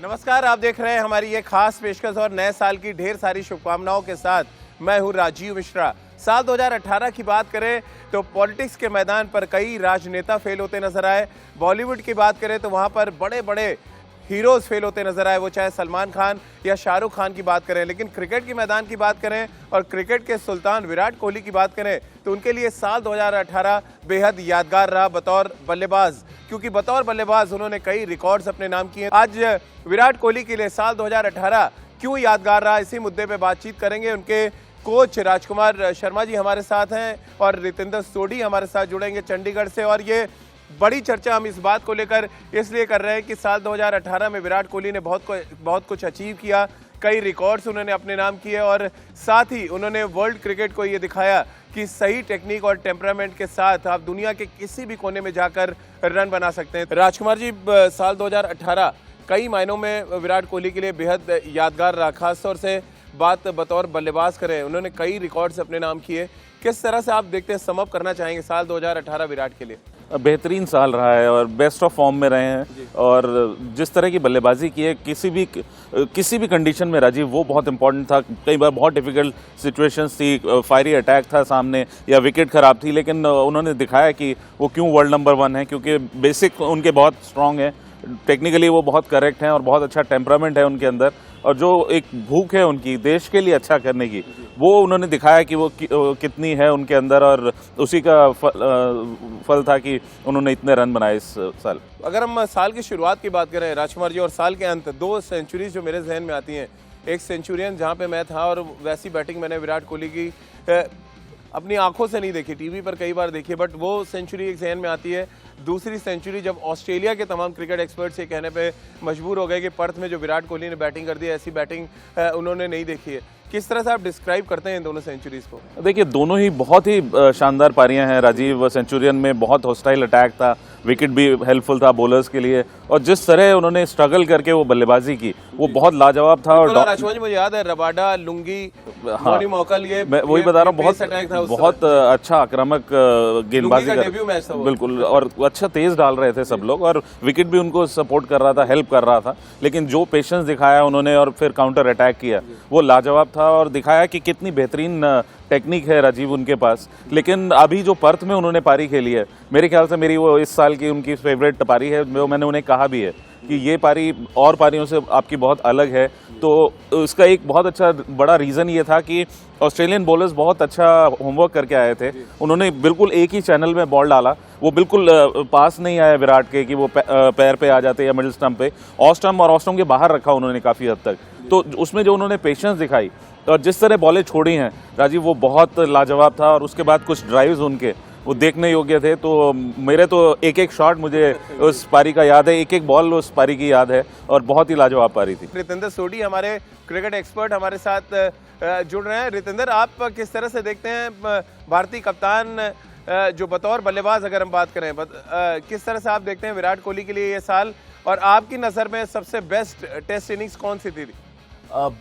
नमस्कार, आप देख रहे हैं हमारी ये खास पेशकश और नए साल की ढेर सारी शुभकामनाओं के साथ मैं हूं राजीव मिश्रा। साल 2018 की बात करें तो पॉलिटिक्स के मैदान पर कई राजनेता फेल होते नजर आए। बॉलीवुड की बात करें तो वहां पर बड़े बड़े हीरोज फेल होते नजर आए, वो चाहे सलमान खान या शाहरुख खान की बात करें। लेकिन क्रिकेट के मैदान की बात करें और क्रिकेट के सुल्तान विराट कोहली की बात करें तो उनके लिए साल 2018 बेहद यादगार रहा बतौर बल्लेबाज, क्योंकि बतौर बल्लेबाज उन्होंने कई रिकॉर्ड्स अपने नाम किए। आज विराट कोहली के लिए साल 2018 क्यों यादगार रहा, इसी मुद्दे पे बातचीत करेंगे। उनके कोच राजकुमार शर्मा जी हमारे साथ हैं और रितेंद्र सोढी हमारे साथ जुड़ेंगे चंडीगढ़ से। और ये बड़ी चर्चा हम इस बात को लेकर इसलिए कर रहे हैं कि साल 2018 में विराट कोहली ने बहुत कुछ अचीव किया, कई रिकॉर्ड्स उन्होंने अपने नाम किए और साथ ही उन्होंने वर्ल्ड क्रिकेट को ये दिखाया कि सही टेक्निक और टेम्परामेंट के साथ आप दुनिया के किसी भी कोने में जाकर रन बना सकते हैं। राजकुमार जी, साल 2018 कई मायनों में विराट कोहली के लिए बेहद यादगार रहा। खासतौर से बात बतौर बल्लेबाज करें, उन्होंने कई रिकॉर्ड्स अपने नाम किए। किस तरह से आप देखते हैं, समअप करना चाहेंगे साल 2018 विराट के लिए? बेहतरीन साल रहा है और बेस्ट ऑफ फॉर्म में रहे हैं और जिस तरह की बल्लेबाजी की है किसी भी कंडीशन में राजीव, वो बहुत इंपॉर्टेंट था। कई बार बहुत डिफिकल्ट सिचुएशंस थी, फायरी अटैक था सामने या विकेट खराब थी, लेकिन उन्होंने दिखाया कि वो क्यों वर्ल्ड नंबर 1 है, क्योंकि बेसिक उनके बहुत स्ट्रांग है, टेक्निकली वो बहुत करेक्ट हैं और बहुत अच्छा टेम्परामेंट है उनके अंदर। और जो एक भूख है उनकी देश के लिए अच्छा करने की, वो उन्होंने दिखाया कि वो कितनी है उनके अंदर, और उसी का फल था कि उन्होंने इतने रन बनाए इस साल। अगर हम साल की शुरुआत की बात करें राजकुमार जी, और साल के अंत 2 सेंचुरीज जो मेरे जहन में आती हैं, एक सेंचुरियन जहाँ पे मैं था और वैसी बैटिंग मैंने विराट कोहली की अपनी आंखों से नहीं देखी, टीवी पर कई बार देखी, बट वो सेंचुरी एक जहन में आती है। दूसरी सेंचुरी जब ऑस्ट्रेलिया के तमाम क्रिकेट एक्सपर्ट्स ये कहने पे मजबूर हो गए कि पर्थ में जो विराट कोहली ने बैटिंग कर दी, ऐसी बैटिंग उन्होंने नहीं देखी है। किस तरह से आप डिस्क्राइब करते हैं इन दोनों सेंचुरीज को? देखिए, दोनों ही बहुत ही शानदार पारियां हैं राजीव। सेंचुरियन में बहुत हॉस्टाइल अटैक था, विकेट भी हेल्पफुल था बॉलर्स के लिए, और जिस तरह उन्होंने स्ट्रगल करके वो बल्लेबाजी की वो बहुत लाजवाब था। और राजकुमार जी, मुझे याद है रबाडा, लुंगी, मॉनी मौकल, ये मैं वही बता रहा हूँ, बहुत अच्छा आक्रामक गेंदबाजी कर, बिल्कुल, और अच्छा तेज डाल रहे थे सब लोग और विकेट भी उनको सपोर्ट कर रहा था, हेल्प कर रहा था। लेकिन जो पेशेंस दिखाया उन्होंने और फिर काउंटर अटैक किया, वो लाजवाब था और दिखाया कि कितनी बेहतरीन टेक्निक है राजीव उनके पास। लेकिन अभी जो पर्थ में उन्होंने पारी खेली है, मेरे ख्याल से मेरी वो इस साल की उनकी फेवरेट पारी है। मैंने उन्हें कहा भी है कि ये पारी और पारियों से आपकी बहुत अलग है। तो इसका एक बहुत अच्छा बड़ा रीज़न ये था कि ऑस्ट्रेलियन बॉलर्स बहुत अच्छा होमवर्क करके आए थे। उन्होंने बिल्कुल एक ही चैनल में बॉल डाला, वो बिल्कुल पास नहीं आया विराट के कि वो पैर पे आ जाते या मिडिल स्टंप पे, ऑफ स्टंप और ऑफ स्टंप के बाहर रखा उन्होंने काफ़ी हद तक। तो उसमें जो उन्होंने पेशेंस दिखाई और जिस तरह बॉलें छोड़ी हैं राजीव, वो बहुत लाजवाब था। और उसके बाद कुछ ड्राइव्स उनके वो देखने योग्य थे। तो मेरे तो एक एक शॉट मुझे उस पारी का याद है, एक एक बॉल उस पारी की याद है और बहुत ही लाजवाब पारी थी। रितेंद्र सोढी हमारे क्रिकेट एक्सपर्ट हमारे साथ जुड़ रहे हैं। रितेंद्र, आप किस तरह से देखते हैं भारतीय कप्तान जो बतौर बल्लेबाज अगर हम बात करें, किस तरह से आप देखते हैं विराट कोहली के लिए ये साल, और आपकी नज़र में सबसे बेस्ट टेस्ट इनिंग्स कौन सी थी?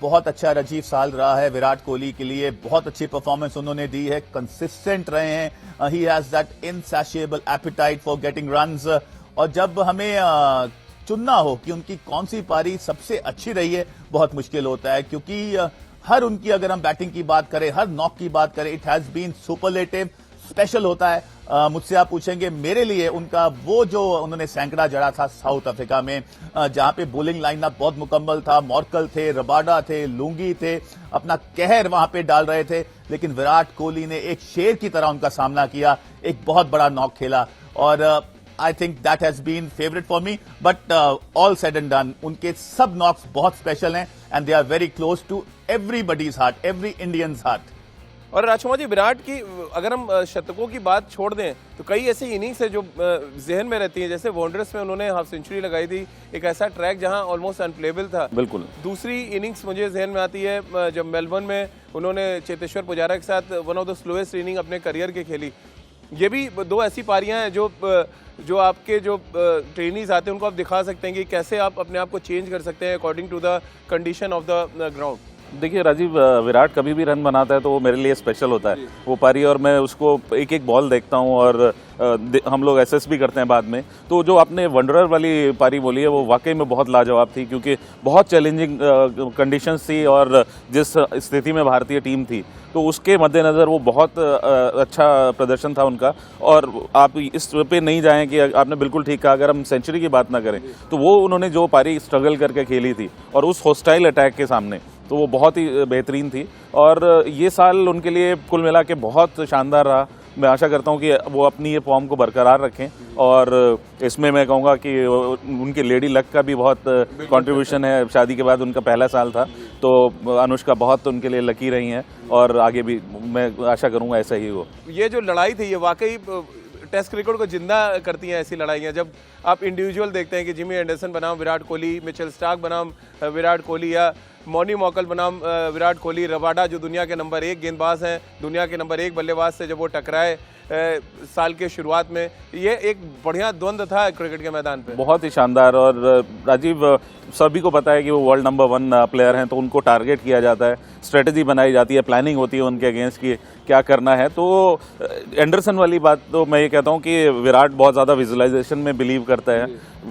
बहुत अच्छा राजीव साल रहा है विराट कोहली के लिए। बहुत अच्छी परफॉर्मेंस उन्होंने दी है, कंसिस्टेंट रहे हैं। He has that insatiable appetite for getting runs. और जब हमें चुनना हो कि उनकी कौन सी पारी सबसे अच्छी रही है, बहुत मुश्किल होता है, क्योंकि हर उनकी अगर हम बैटिंग की बात करें, हर नॉक की बात करें, it has been superlative, special होता है। मुझसे आप पूछेंगे, मेरे लिए उनका वो जो उन्होंने सैंकड़ा जड़ा था साउथ अफ्रीका में, जहां पे बॉलिंग लाइनअप बहुत मुकम्मल था, मॉर्कल थे, रबाडा थे, लुंगी थे, अपना कहर वहां पे डाल रहे थे, लेकिन विराट कोहली ने एक शेर की तरह उनका सामना किया, एक बहुत बड़ा नॉक खेला। और I think that has been favourite for me. But all said and done, उनके सब नॉक्स बहुत स्पेशल हैं and they are very close to everybody's heart, every Indian's heart. और राजकुमार जी, विराट की अगर हम शतकों की बात छोड़ दें तो कई ऐसी इनिंग्स है जो जहन में रहती हैं। जैसे वॉन्डरर्स में उन्होंने हाफ सेंचुरी लगाई थी, एक ऐसा ट्रैक जहां ऑलमोस्ट अनप्लेबल था। बिल्कुल। दूसरी इनिंग्स मुझे जहन में आती है जब मेलबर्न में उन्होंने चेतेश्वर पुजारा के साथ one of the slowest inning अपने करियर के खेली। ये भी 2 ऐसी पारियां हैं जो आपके जो ट्रेनीज आते हैं उनको आप दिखा सकते हैं कि कैसे आप अपने आप को चेंज कर सकते हैं according to the condition of the ground. देखिए राजीव, विराट कभी भी रन बनाता है तो वो मेरे लिए स्पेशल होता है वो पारी, और मैं उसको एक एक बॉल देखता हूँ और हम लोग एसेस भी करते हैं बाद में। तो जो आपने वंडरर वाली पारी बोली है वो वाकई में बहुत लाजवाब थी, क्योंकि बहुत चैलेंजिंग कंडीशंस थी और जिस स्थिति में भारतीय टीम थी तो उसके मद्देनज़र वो बहुत अच्छा प्रदर्शन था उनका। और आप इस पे नहीं जाएं कि आपने बिल्कुल ठीक कहा, अगर हम सेंचुरी की बात ना करें तो वो उन्होंने जो पारी स्ट्रगल करके खेली थी और उस हॉस्टाइल अटैक के सामने, तो वो बहुत ही बेहतरीन थी। और ये साल उनके लिए कुल मिला के बहुत शानदार रहा। मैं आशा करता हूँ कि वो अपनी ये फॉर्म को बरकरार रखें, और इसमें मैं कहूँगा कि उनकी लेडी लक का भी बहुत कंट्रीब्यूशन है। शादी के बाद उनका पहला साल था, तो अनुष्का बहुत उनके लिए लकी रही हैं और आगे भी मैं आशा करूँगा ऐसा ही हो। ये जो लड़ाई थी ये वाकई टेस्ट क्रिकेट को जिंदा करती हैं ऐसी लड़ाइयाँ, जब आप इंडिविजुअल देखते हैं कि जिमी एंडरसन बनाम विराट कोहली, मिचेल स्टार्क बनाम विराट कोहली, या मॉनी मॉकल बनाम विराट कोहली, रबाडा जो दुनिया के नंबर 1 गेंदबाज हैं, दुनिया के नंबर 1 बल्लेबाज से जब वो टकराए साल के शुरुआत में, ये एक बढ़िया द्वंद्व था क्रिकेट के मैदान पे, बहुत ही शानदार। और राजीव, सभी को पता है कि वो वर्ल्ड नंबर 1 प्लेयर हैं, तो उनको टारगेट किया जाता है, स्ट्रेटजी बनाई जाती है, प्लानिंग होती है उनके अगेंस्ट की क्या करना है। तो एंडरसन वाली बात तो मैं ये कहता हूँ कि विराट बहुत ज़्यादा विजुअलाइजेशन में बिलीव करता है।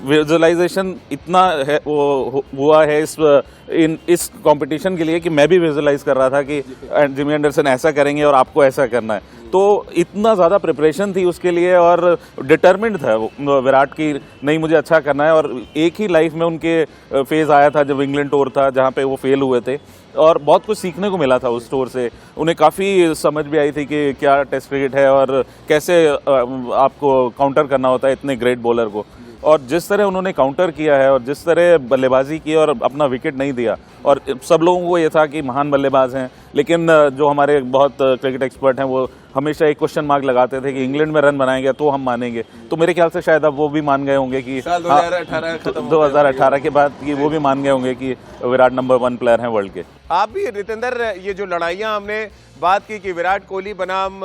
विजुअलाइजेशन इतना है वो हुआ है इस कंपटीशन के लिए कि मैं भी विजुअलाइज कर रहा था कि जिमी एंडरसन ऐसा करेंगे और आपको ऐसा करना है। तो इतना ज़्यादा प्रिपरेशन थी उसके लिए और डिटर्मिन्ड था विराट की, नहीं मुझे अच्छा करना है। और एक ही लाइफ में उनके फेज़ आया था जब इंग्लैंड टूर था, जहाँ पे वो फेल हुए थे, और बहुत कुछ सीखने को मिला था उस टूर से। उन्हें काफ़ी समझ भी आई थी कि क्या टेस्ट क्रिकेट है और कैसे आपको काउंटर करना होता है इतने ग्रेट बॉलर को। और जिस तरह उन्होंने काउंटर किया है और जिस तरह बल्लेबाजी की और अपना विकेट नहीं दिया, और सब लोगों को ये था कि महान बल्लेबाज हैं, लेकिन जो हमारे बहुत क्रिकेट एक्सपर्ट हैं वो हमेशा एक क्वेश्चन मार्क लगाते थे कि इंग्लैंड में रन बनाएंगे तो हम मानेंगे। तो मेरे ख्याल से शायद अब वो भी मान गए होंगे कि 2018 के बाद कि वो भी मान गए होंगे कि विराट नंबर 1 प्लेयर हैं वर्ल्ड के। आप भी रितेंद्र, ये जो लड़ाइयाँ हमने बात की कि विराट कोहली बनाम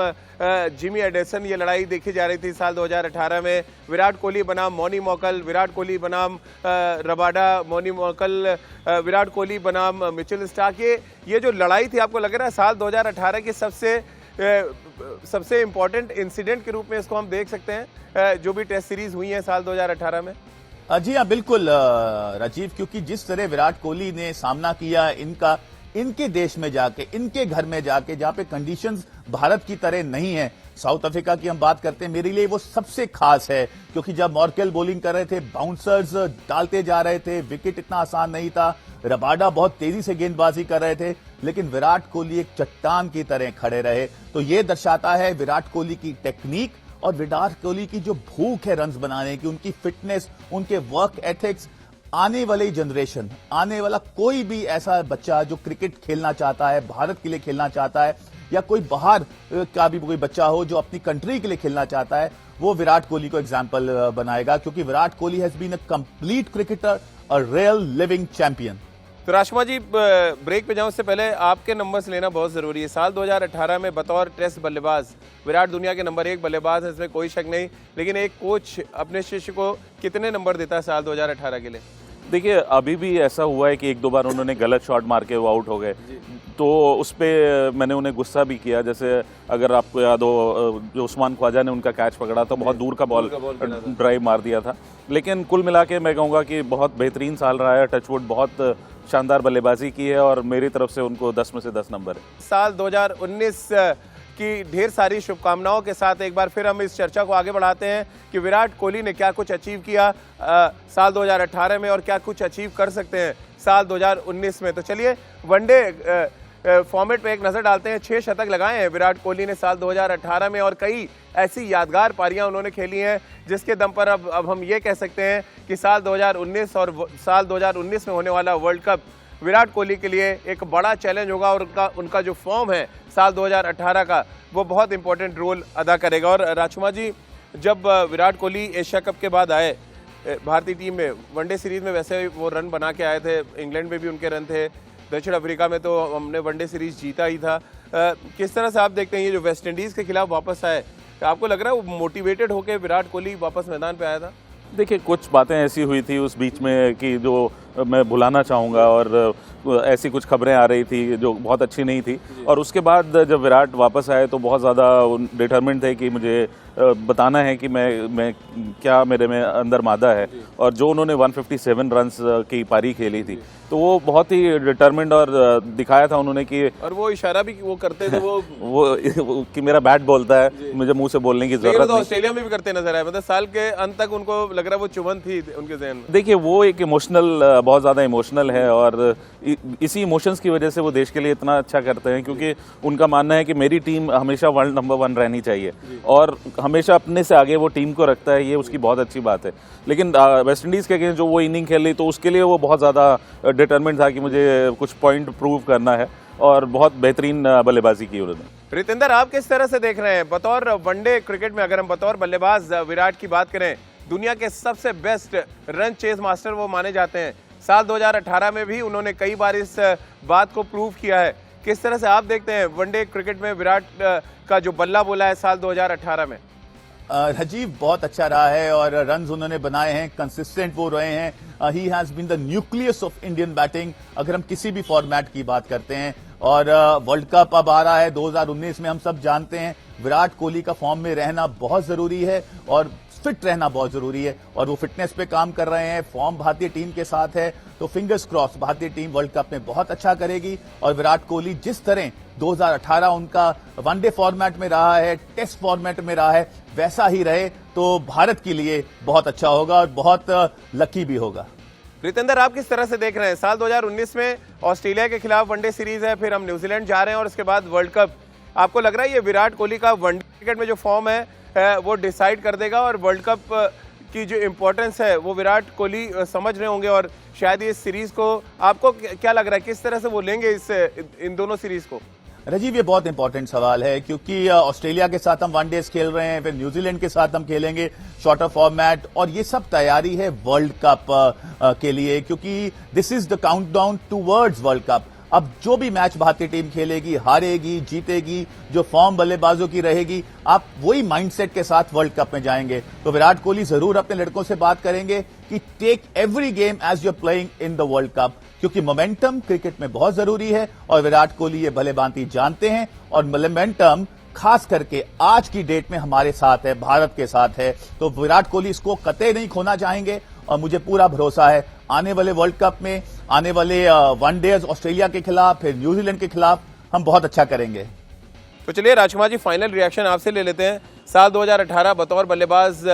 जिमी एंडरसन, ये लड़ाई देखी जा रही थी साल 2018 में, विराट कोहली बनाम मॉनी मॉकल, विराट कोहली बनाम रबाडा, मॉनी मॉकल विराट कोहली बनाम मिचेल स्टार्क, ये जो लड़ाई थी, आपको लग रहा है साल 2018 की सबसे इम्पोर्टेंट इंसिडेंट के रूप में इसको हम देख सकते हैं जो भी टेस्ट सीरीज हुई है साल 2018 में? जी हाँ, बिल्कुल राजीव, क्योंकि जिस तरह विराट कोहली ने सामना किया इनके देश में जाके, इनके घर में जाके, जहां पे कंडीशंस भारत की तरह नहीं है। साउथ अफ्रीका की हम बात करते हैं, मेरे लिए वो सबसे खास है, क्योंकि जब मॉर्केल बॉलिंग कर रहे थे, बाउंसर्स डालते जा रहे थे, विकेट इतना आसान नहीं था, रबाडा बहुत तेजी से गेंदबाजी कर रहे थे, लेकिन विराट कोहली एक चट्टान की तरह खड़े रहे। तो ये दर्शाता है विराट कोहली की टेक्निक और विराट कोहली की जो भूख है रन्स बनाने की, उनकी फिटनेस, उनके वर्क एथिक्स। आने वाली जनरेशन, आने वाला कोई भी ऐसा बच्चा जो क्रिकेट खेलना चाहता है, भारत के लिए खेलना चाहता है, या कोई बाहर का भी कोई बच्चा हो जो अपनी कंट्री के लिए खेलना चाहता है, वो विराट कोहली को एग्जाम्पल बनाएगा, क्योंकि Virat Kohli has been a complete cricketer, a real living champion. तो राशमा जी, ब्रेक पे जाऊं उससे पहले आपके नंबर्स लेना बहुत ज़रूरी है। साल 2018 में बतौर टेस्ट बल्लेबाज विराट दुनिया के नंबर 1 बल्लेबाज है, इसमें कोई शक नहीं, लेकिन एक कोच अपने शिष्य को कितने नंबर देता है साल 2018 के लिए? देखिए, अभी भी ऐसा हुआ है कि 1-2 बार उन्होंने गलत शॉट मार के वो आउट हो गए, तो उस पर मैंने उन्हें गुस्सा भी किया। जैसे अगर आपको याद हो, जो उस्मान ख्वाजा ने उनका कैच पकड़ा था, बहुत दूर का बॉल ड्राइव मार दिया था। लेकिन कुल मिला के मैं कहूँगा कि बहुत बेहतरीन साल रहा है, टचवुड बहुत शानदार बल्लेबाजी की है और मेरी तरफ से उनको 10 में से 10 नंबर है। साल 2019 की ढेर सारी शुभकामनाओं के साथ एक बार फिर हम इस चर्चा को आगे बढ़ाते हैं कि विराट कोहली ने क्या कुछ अचीव किया साल 2018 में और क्या कुछ अचीव कर सकते हैं साल 2019 में। तो चलिए वनडे फॉर्मेट पे एक नज़र डालते हैं। 6 शतक लगाए हैं विराट कोहली ने साल 2018 में और कई ऐसी यादगार पारियां उन्होंने खेली हैं जिसके दम पर अब हम ये कह सकते हैं कि साल 2019 और साल 2019 में होने वाला वर्ल्ड कप विराट कोहली के लिए एक बड़ा चैलेंज होगा और उनका जो फॉर्म है साल 2018 का वो बहुत इंपॉर्टेंट रोल अदा करेगा। और राजकुमार जी, जब विराट कोहली एशिया कप के बाद आए भारतीय टीम में, वनडे सीरीज में वैसे वो रन बना के आए थे, इंग्लैंड में भी उनके रन थे, दक्षिण अफ्रीका में तो हमने वनडे सीरीज जीता ही था। किस तरह से आप देखते हैं ये जो वेस्ट इंडीज़ के खिलाफ वापस आए, आपको लग रहा है वो मोटिवेटेड होकर विराट कोहली वापस मैदान पे आया था? देखिए कुछ बातें ऐसी हुई थी उस बीच में कि जो मैं भुलाना चाहूँगा, और ऐसी कुछ खबरें आ रही थी जो बहुत अच्छी नहीं थी। और उसके बाद जब विराट वापस आए तो बहुत ज़्यादा डिटरमिन्ड थे कि मुझे बताना है कि मैं क्या मेरे में अंदर मादा है। और जो उन्होंने 157 रन्स की पारी खेली थी तो वो बहुत ही डिटरमिन्ड और दिखाया था उन्होंने कि, और वो इशारा भी वो करते थे वो कि मेरा बैट बोलता है, मुझे मुंह से बोलने की जरूरत नहीं। ऑस्ट्रेलिया में भी करते नजर आए, मतलब साल के अंत तक उनको लग रहा वो चुभन थी उनके ज़हन में। देखिए वो एक इमोशनल, बहुत ज़्यादा इमोशनल है, और इसी इमोशंस की वजह से वो देश के लिए इतना अच्छा करते हैं, क्योंकि उनका मानना है कि मेरी टीम हमेशा वर्ल्ड नंबर 1 रहनी चाहिए और हमेशा अपने से आगे वो टीम को रखता है, ये उसकी बहुत अच्छी बात है। लेकिन वेस्ट इंडीज़ के अगेंस्ट जो वो इनिंग खेल रही तो उसके लिए वो बहुत ज़्यादा डिटरमिन्ड था कि मुझे कुछ पॉइंट प्रूव करना है, और बहुत बेहतरीन बल्लेबाजी की उन्होंने। रितेंद्र, आप किस तरह से देख रहे हैं बतौर वनडे क्रिकेट में, अगर हम बतौर बल्लेबाज विराट की बात करें, दुनिया के सबसे बेस्ट रन चेज मास्टर वो माने जाते हैं। साल 2018 में भी उन्होंने कई बार इस बात को प्रूव किया है। किस तरह से आप देखते हैं वनडे क्रिकेट में विराट का जो बल्ला बोला है साल 2018 में? राजीव बहुत अच्छा रहा है और रन्स उन्होंने बनाए हैं, कंसिस्टेंट वो रहे हैं। He has been the nucleus of Indian batting अगर हम किसी भी फॉर्मेट की बात करते हैं। और वर्ल्ड कप अब आ रहा है 2019 में, हम सब जानते हैं विराट कोहली का फॉर्म में रहना बहुत जरूरी है और फिट रहना बहुत जरूरी है, और वो फिटनेस पे काम कर रहे हैं। फॉर्म भारतीय टीम के साथ है, तो फिंगर्स क्रॉस भारतीय टीम वर्ल्ड कप में बहुत अच्छा करेगी। और विराट कोहली जिस तरह 2018 उनका वनडे फॉर्मेट में रहा है, टेस्ट फॉर्मेट में रहा है, वैसा ही रहे तो भारत के लिए बहुत अच्छा होगा और बहुत लकी भी होगा। रितेंद्र, आप किस तरह से देख रहे हैं? साल 2019 में ऑस्ट्रेलिया के खिलाफ वनडे सीरीज है, फिर हम न्यूजीलैंड जा रहे हैं और उसके बाद वर्ल्ड कप। आपको लग रहा है ये विराट कोहली का वनडे क्रिकेट में जो फॉर्म है वो डिसाइड कर देगा, और वर्ल्ड कप की जो इंपॉर्टेंस है वो विराट कोहली समझ रहे होंगे, और शायद ये सीरीज को आपको क्या लग रहा है किस तरह से वो लेंगे इन दोनों सीरीज को? राजीव, ये बहुत इंपॉर्टेंट सवाल है क्योंकि ऑस्ट्रेलिया के साथ हम वनडेज खेल रहे हैं, फिर न्यूजीलैंड के साथ हम खेलेंगे शॉर्टर फॉर्मेट, और ये सब तैयारी है वर्ल्ड कप के लिए, क्योंकि this is the countdown towards world cup. अब जो भी मैच भारतीय टीम खेलेगी, हारेगी जीतेगी, जो फॉर्म बल्लेबाजों की रहेगी, आप वही माइंडसेट के साथ वर्ल्ड कप में जाएंगे। तो विराट कोहली जरूर अपने लड़कों से बात करेंगे कि take every game as you are playing in the world cup, क्योंकि मोमेंटम क्रिकेट में बहुत जरूरी है और विराट कोहली ये भलेभांति जानते हैं। और मोमेंटम खास करके आज की डेट में हमारे साथ है, भारत के साथ है, तो विराट कोहली इसको कतई नहीं खोना चाहेंगे। और मुझे पूरा भरोसा है आने वाले वर्ल्ड कप में, आने वाले वनडेज ऑस्ट्रेलिया के खिलाफ, फिर न्यूजीलैंड के खिलाफ हम बहुत अच्छा करेंगे। तो चलिए राजकुमार जी, फाइनल रिएक्शन आपसे ले लेते हैं। साल 2018 बतौर बल्लेबाज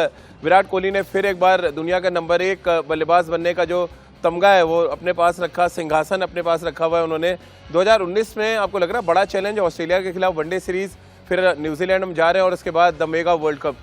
विराट कोहली ने फिर एक बार दुनिया का नंबर 1 बल्लेबाज बनने का जो तमगा है वो अपने पास रखा, सिंहासन अपने पास रखा हुआ है उन्होंने। 2019 में आपको लग रहा है बड़ा चैलेंज ऑस्ट्रेलिया के खिलाफ वनडे सीरीज, फिर न्यूजीलैंड में जा रहे हैं और उसके बाद द मेगा वर्ल्ड कप,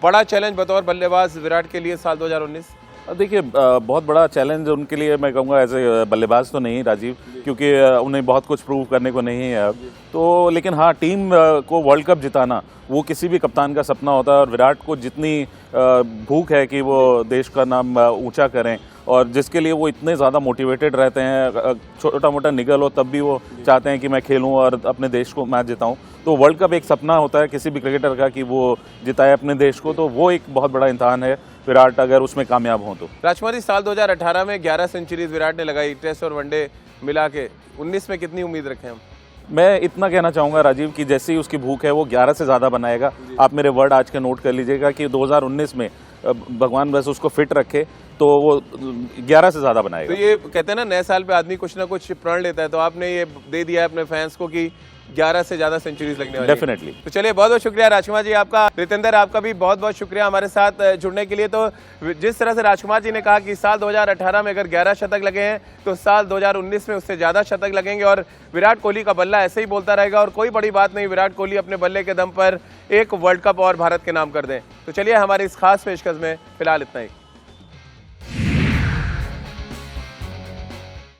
बड़ा चैलेंज बतौर बल्लेबाज विराट के लिए साल 2019? देखिए बहुत बड़ा चैलेंज उनके लिए मैं कहूँगा एज ए बल्लेबाज तो नहीं राजीव, क्योंकि उन्हें बहुत कुछ प्रूव करने को नहीं है अब तो। लेकिन हाँ, टीम को वर्ल्ड कप जिताना वो किसी भी कप्तान का सपना होता है, और विराट को जितनी भूख है कि वो देश का नाम ऊंचा करें, और जिसके लिए वो इतने ज़्यादा मोटिवेटेड रहते हैं, छोटा मोटा निगल हो तब भी वो चाहते हैं कि मैं खेलूं और अपने देश को मैच जिताऊं। तो वर्ल्ड कप एक सपना होता है किसी भी क्रिकेटर का कि वो जिताए अपने देश को, तो वो एक बहुत बड़ा इम्तहान है विराट अगर उसमें कामयाब हों तो। राजकुमार जी, साल 2018 में 11 सेंचुरीज विराट ने लगाई, टेस्ट और वनडे मिला के। 19 में कितनी उम्मीद रखें हम? मैं इतना कहना चाहूँगा राजीव कि जैसे ही उसकी भूख है वो 11 से ज़्यादा बनाएगा। आप मेरे वर्ड आज के नोट कर लीजिएगा कि 2019 में भगवान बस उसको फिट रखे तो वो 11 से ज़्यादा बनाएगा। तो ये कहते हैं ना, नए साल पे आदमी कुछ ना कुछ प्रण लेता है, तो आपने ये दे दिया है अपने फैंस को कि 11 से ज्यादा सेंचुरीज लगने वाली है। डेफिनेटली। तो चलिए, बहुत बहुत शुक्रिया राजकुमार जी आपका। रितेंद्र, आपका भी बहुत बहुत शुक्रिया हमारे साथ जुड़ने के लिए। तो जिस तरह से राजकुमार जी ने कहा कि साल 2018 में अगर 11 शतक लगे हैं तो साल 2019 में उससे ज्यादा शतक लगेंगे, और विराट कोहली का बल्ला ऐसे ही बोलता रहेगा, और कोई बड़ी बात नहीं, विराट कोहली अपने बल्ले के दम पर एक वर्ल्ड कप और भारत के नाम कर दें। तो चलिए, हमारी इस खास पेशकश में फिलहाल इतना ही।